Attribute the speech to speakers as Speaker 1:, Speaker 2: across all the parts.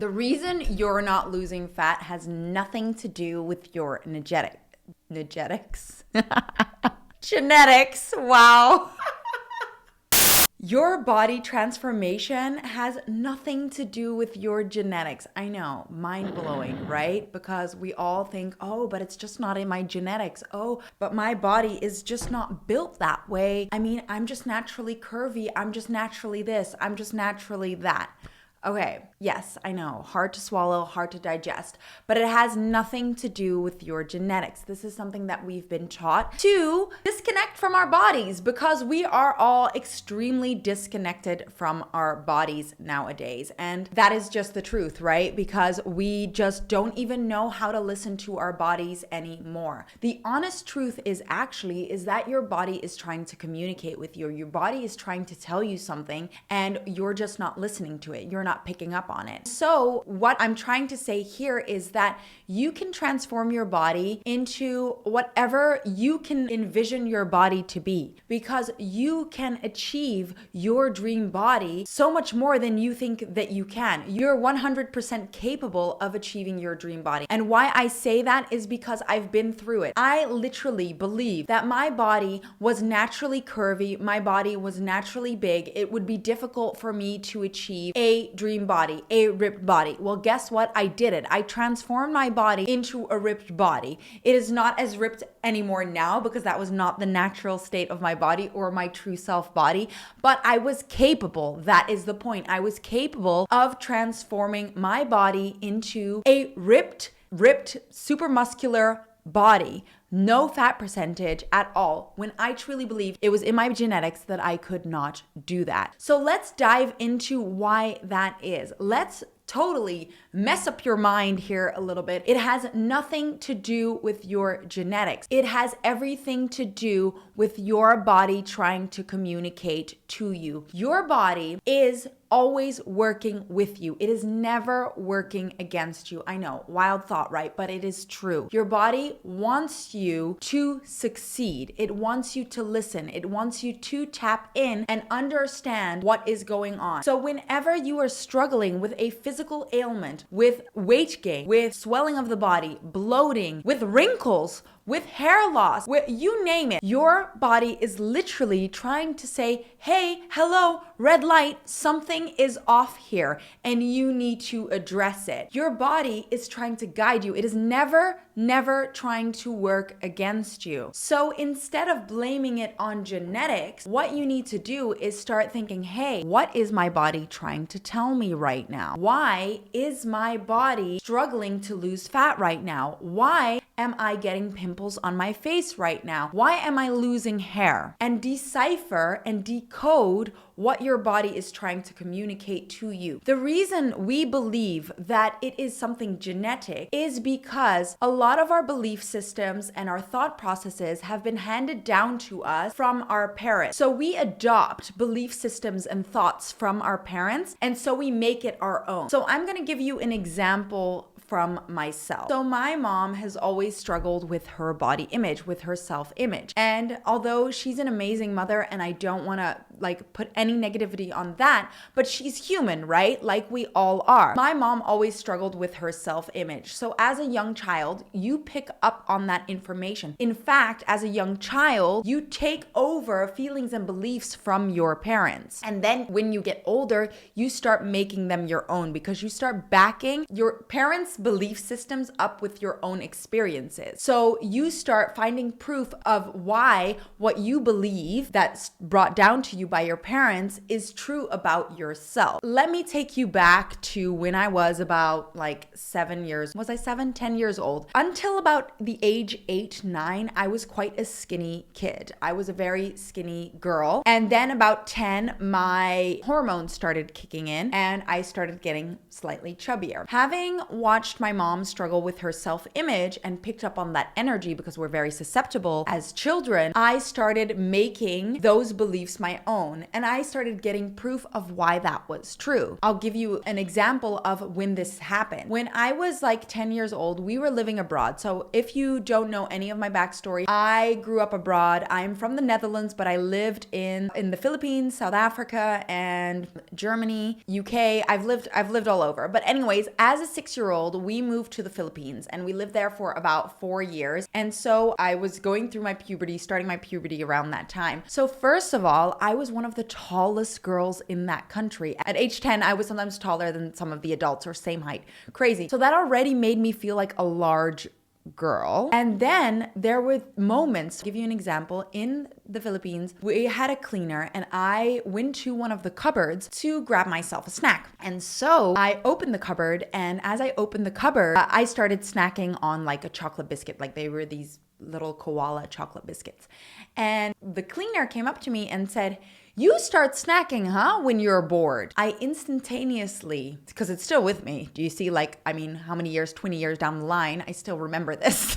Speaker 1: The reason you're not losing fat has nothing to do with your genetics. Genetics, wow. Your body transformation has nothing to do with your genetics. I know, mind blowing, right? Because we all think, oh, but it's just not in my genetics. Oh, but my body is just not built that way. I mean, I'm just naturally curvy. I'm just naturally this. I'm just naturally that. Okay, yes, I know, hard to swallow, hard to digest, but it has nothing to do with your genetics. This is something that we've been taught to disconnect from our bodies because we are all extremely disconnected from our bodies nowadays. And that is just the truth, right? Because we just don't even know how to listen to our bodies anymore. The honest truth is that your body is trying to communicate with you. Your body is trying to tell you something and you're just not listening to it. You're not picking up on it. So what I'm trying to say here is that you can transform your body into whatever you can envision your body to be, because you can achieve your dream body so much more than you think that you can. You're 100% capable of achieving your dream body. And why I say that is because I've been through it. I literally believe that my body was naturally curvy. My body was naturally big. It would be difficult for me to achieve a dream body, a ripped body. Well, guess what? I did it. I transformed my body into a ripped body. It is not as ripped anymore now because that was not the natural state of my body or my true self body, but I was capable. That is the point. I was capable of transforming my body into a ripped, super muscular body. No fat percentage at all, when I truly believed it was in my genetics that I could not do that. So let's dive into why that is. Let's totally mess up your mind here a little bit. It has nothing to do with your genetics. It has everything to do with your body trying to communicate to you. Your body is always working with you. It is never working against you. I know, wild thought, right? But it is true. Your body wants you to succeed. It wants you to listen. It wants you to tap in and understand what is going on. So whenever you are struggling with a physical ailment, with weight gain, with swelling of the body, bloating, with wrinkles, with hair loss, with you name it, your body is literally trying to say, hey, hello, red light, something is off here and you need to address it. Your body is trying to guide you. It is never trying to work against you. So instead of blaming it on genetics, what you need to do is start thinking, hey, what is my body trying to tell me right now? Why is my body struggling to lose fat right now? Why am I getting pimples on my face right now? Why am I losing hair? And decipher and decode what your body is trying to communicate to you. The reason we believe that it is something genetic is because a lot of our belief systems and our thought processes have been handed down to us from our parents. So we adopt belief systems and thoughts from our parents, and so we make it our own. So I'm going to give you an example from myself. So my mom has always struggled with her body image, with her self-image. And although she's an amazing mother and I don't want to put any negativity on that, but she's human, right? Like we all are. My mom always struggled with her self-image. So as a young child, you pick up on that information. In fact, as a young child, you take over feelings and beliefs from your parents. And then when you get older, you start making them your own because you start backing your parents' belief systems up with your own experiences. So you start finding proof of why what you believe that's brought down to you by your parents is true about yourself. Let me take you back to when I was about 7 years. Was I 7? 10 years old. Until about the age 8, 9, I was quite a skinny kid. I was a very skinny girl. And then about 10, my hormones started kicking in and I started getting slightly chubbier. Having watched my mom struggle with her self-image and picked up on that energy because we're very susceptible as children, I started making those beliefs my own. own, and I started getting proof of why that was true. I'll give you an example of when this happened. When I was like 10 years old, we were living abroad. So if you don't know any of my backstory, I grew up abroad. I'm from the Netherlands, but I lived in the Philippines, South Africa, and Germany, UK. I've lived all over. But anyways, as a 6-year-old, we moved to the Philippines and we lived there for about 4 years. And so I was going through my puberty, starting my puberty around that time. So first of all, I was one of the tallest girls in that country. At age 10, I was sometimes taller than some of the adults or same height. Crazy. So that already made me feel like a large girl. And then there were moments, I'll give you an example, in the Philippines, we had a cleaner and I went to one of the cupboards to grab myself a snack. And so I opened the cupboard, and as I opened the cupboard, I started snacking on like a chocolate biscuit. Like they were these little koala chocolate biscuits. And the cleaner came up to me and said, "You start snacking, huh, when you're bored?" I instantaneously, because it's still with me. Do you see, how many years, 20 years down the line, I still remember this.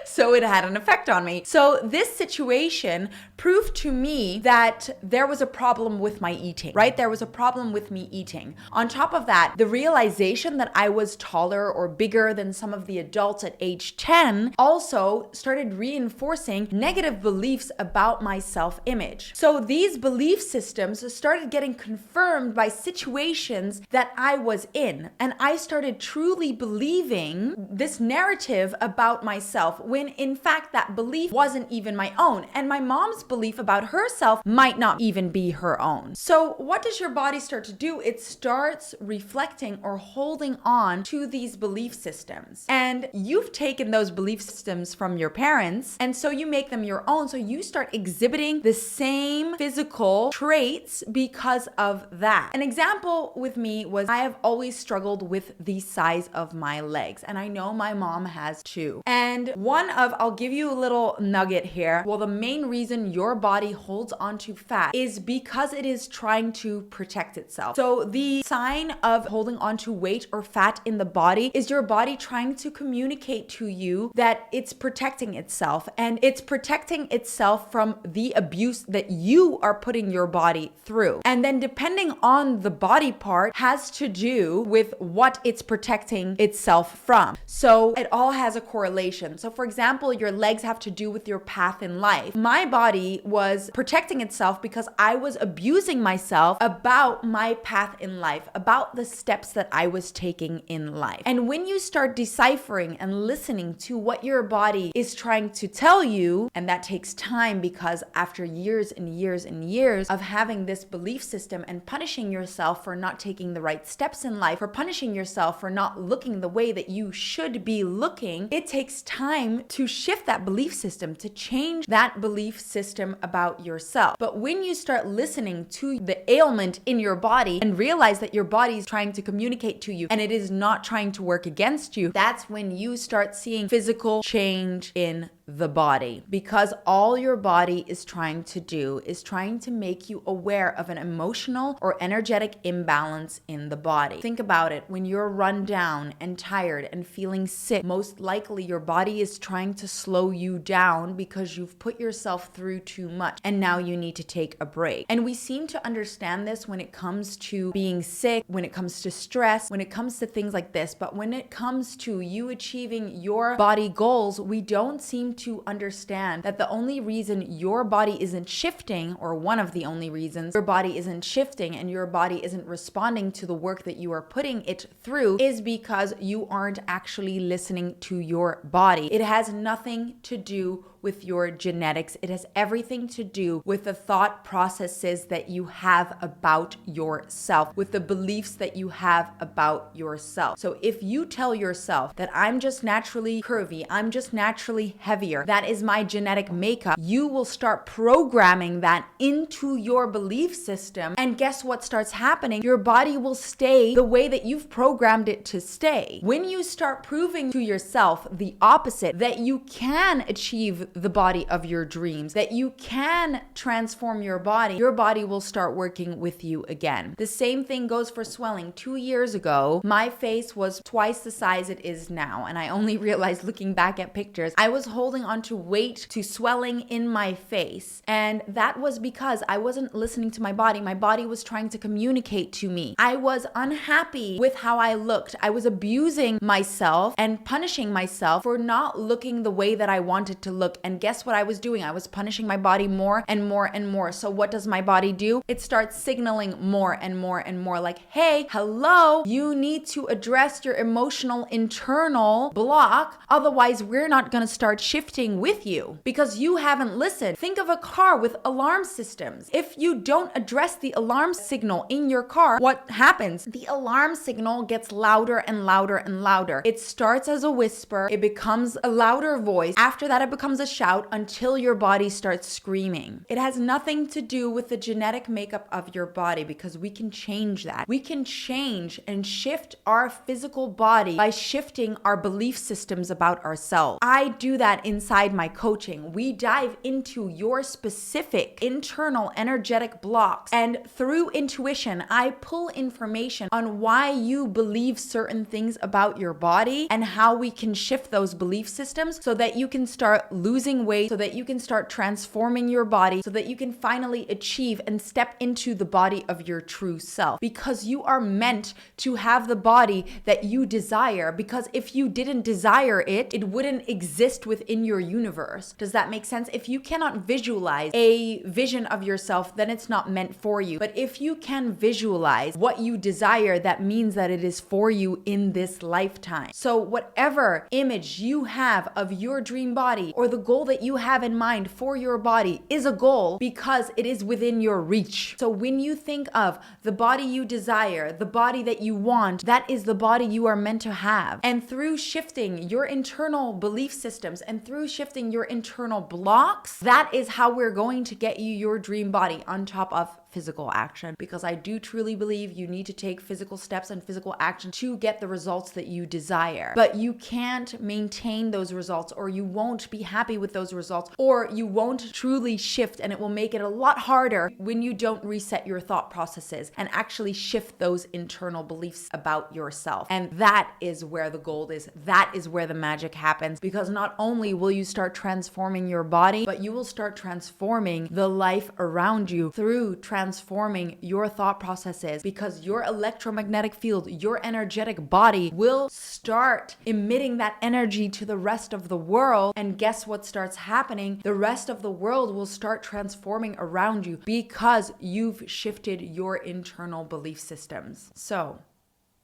Speaker 1: So it had an effect on me. So this situation proved to me that there was a problem with my eating, right? There was a problem with me eating. On top of that, the realization that I was taller or bigger than some of the adults at age 10 also started reinforcing negative beliefs about my self-image. So these belief systems started getting confirmed by situations that I was in. And I started truly believing this narrative about myself, when in fact that belief wasn't even my own. And my mom's belief about herself might not even be her own. So what does your body start to do? It starts reflecting or holding on to these belief systems. And you've taken those belief systems from your parents, and so you make them your own. So you start exhibiting the same physical traits because of that. An example with me was I have always struggled with the size of my legs, and I know my mom has too. And I'll give you a little nugget here. Well, the main reason your body holds onto fat is because it is trying to protect itself. So the sign of holding onto weight or fat in the body is your body trying to communicate to you that it's protecting itself, and it's protecting itself from the abuse that you are putting your body through. And then depending on the body part has to do with what it's protecting itself from. So it all has a correlation. So for example, your legs have to do with your path in life. My body was protecting itself because I was abusing myself about my path in life, about the steps that I was taking in life. And when you start deciphering and listening to what your body is trying to tell you, and that takes time, because after years and years and years of having this belief system and punishing yourself for not taking the right steps in life, for punishing yourself for not looking the way that you should be looking, it takes time to shift that belief system, to change that belief system about yourself. But when you start listening to the ailment in your body and realize that your body is trying to communicate to you and it is not trying to work against you, that's when you start seeing physical change in the body, because all your body is trying to do is trying to make you aware of an emotional or energetic imbalance in the body. Think about it. When you're run down and tired and feeling sick, most likely your body is trying to slow you down because you've put yourself through too much and now you need to take a break. And we seem to understand this when it comes to being sick, when it comes to stress, when it comes to things like this. But when it comes to you achieving your body goals, we don't seem to understand that the only reason your body isn't shifting, or one of the only reasons your body isn't shifting and your body isn't responding to the work that you are putting it through, is because you aren't actually listening to your body. It has nothing to do with your genetics. It has everything to do with the thought processes that you have about yourself, with the beliefs that you have about yourself. So if you tell yourself that I'm just naturally curvy, I'm just naturally heavier, that is my genetic makeup, you will start programming that into your belief system. And guess what starts happening? Your body will stay the way that you've programmed it to stay. When you start proving to yourself the opposite, that you can achieve the body of your dreams, that you can transform your body will start working with you again. The same thing goes for swelling. 2 years ago, my face was twice the size it is now. And I only realized looking back at pictures, I was holding on to weight, to swelling in my face. And that was because I wasn't listening to my body. My body was trying to communicate to me. I was unhappy with how I looked. I was abusing myself and punishing myself for not looking the way that I wanted to look. And guess what I was doing? I was punishing my body more and more and more. So what does my body do? It starts signaling more and more and more like, hey, hello, you need to address your emotional internal block. Otherwise, we're not going to start shifting with you because you haven't listened. Think of a car with alarm systems. If you don't address the alarm signal in your car, what happens? The alarm signal gets louder and louder and louder. It starts as a whisper. It becomes a louder voice. After that, it becomes a shout until your body starts screaming. It has nothing to do with the genetic makeup of your body because we can change that. We can change and shift our physical body by shifting our belief systems about ourselves. I do that inside my coaching. We dive into your specific internal energetic blocks, and through intuition, I pull information on why you believe certain things about your body and how we can shift those belief systems so that you can start losing weight, so that you can start transforming your body, so that you can finally achieve and step into the body of your true self. Because you are meant to have the body that you desire, because if you didn't desire it, it wouldn't exist within your universe. Does that make sense? If you cannot visualize a vision of yourself, then it's not meant for you. But if you can visualize what you desire, that means that it is for you in this lifetime. So whatever image you have of your dream body or the goal that you have in mind for your body is a goal because it is within your reach. So when you think of the body you desire, the body that you want, that is the body you are meant to have. And through shifting your internal belief systems and through shifting your internal blocks, that is how we're going to get you your dream body on top of physical action, because I do truly believe you need to take physical steps and physical action to get the results that you desire. But you can't maintain those results, or you won't be happy with those results, or you won't truly shift, and it will make it a lot harder when you don't reset your thought processes and actually shift those internal beliefs about yourself. And that is where the gold is. That is where the magic happens, because not only will you start transforming your body, but you will start transforming the life around you through transforming your thought processes, because your electromagnetic field, your energetic body will start emitting that energy to the rest of the world. And guess what starts happening? The rest of the world will start transforming around you because you've shifted your internal belief systems. So,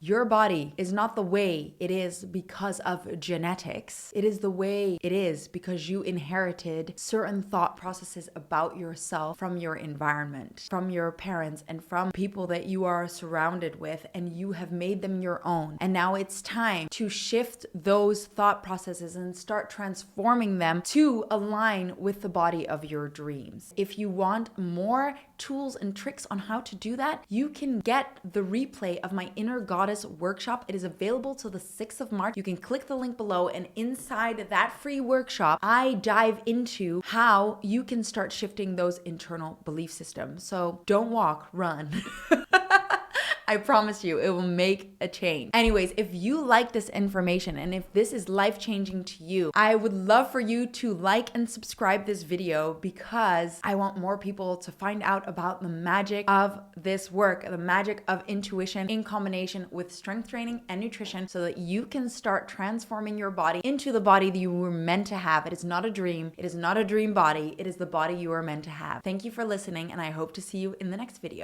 Speaker 1: your body is not the way it is because of genetics. It is the way it is because you inherited certain thought processes about yourself from your environment, from your parents, and from people that you are surrounded with, and you have made them your own. And now it's time to shift those thought processes and start transforming them to align with the body of your dreams. If you want more tools and tricks on how to do that, you can get the replay of my Inner Goddess workshop. It is available till the 6th of March. You can click the link below, and inside that free workshop, I dive into how you can start shifting those internal belief systems. So don't walk, run. I promise you, it will make a change. Anyways, if you like this information and if this is life-changing to you, I would love for you to like and subscribe this video, because I want more people to find out about the magic of this work, the magic of intuition in combination with strength training and nutrition, so that you can start transforming your body into the body that you were meant to have. It is not a dream. It is not a dream body. It is the body you are meant to have. Thank you for listening, and I hope to see you in the next video.